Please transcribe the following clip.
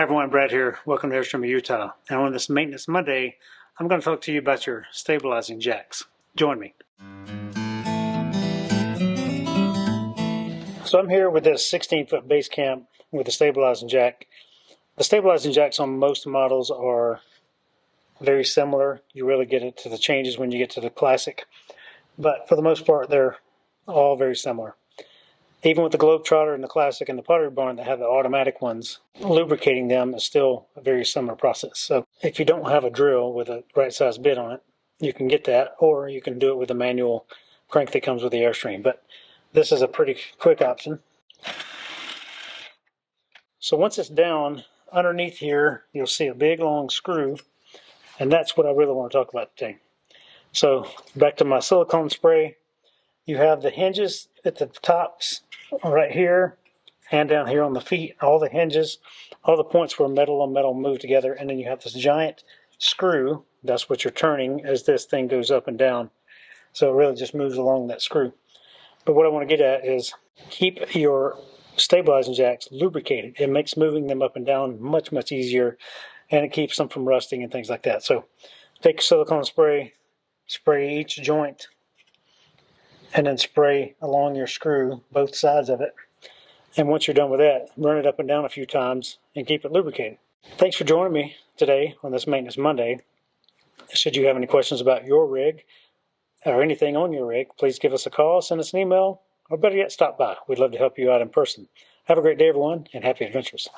Hi everyone, Brad here. Welcome to Airstream, Utah. And on this Maintenance Monday, I'm going to talk to you about your stabilizing jacks. Join me. So I'm here with this 16-foot base camp with a stabilizing jack. The stabilizing jacks on most models are very similar. You really get it to the changes when you get to the Classic. But for the most part, they're all very similar. Even with the Globetrotter and the Classic and the Pottery Barn that have the automatic ones, lubricating them is still a very similar process. So if you don't have a drill with a right size bit on it, you can get that, or you can do it with a manual crank that comes with the Airstream. But this is a pretty quick option. So once it's down, underneath here, you'll see a big long screw, and that's what I really want to talk about today. So back to my silicone spray, you have the hinges at the tops right here and down here on the feet, all the hinges, all the points where metal and metal move together, and then you have this giant screw. That's what you're turning as this thing goes up and down. So it really just moves along that screw. But what I want to get at is keep your stabilizing jacks lubricated. It makes moving them up and down much, much easier, and it keeps them from rusting and things like that. So take your silicone spray, spray each joint, and then spray along your screw, both sides of it. And once you're done with that, run it up and down a few times and keep it lubricated. Thanks for joining me today on this Maintenance Monday. Should you have any questions about your rig or anything on your rig, please give us a call, send us an email, or better yet, stop by. We'd love to help you out in person. Have a great day, everyone, and happy adventures.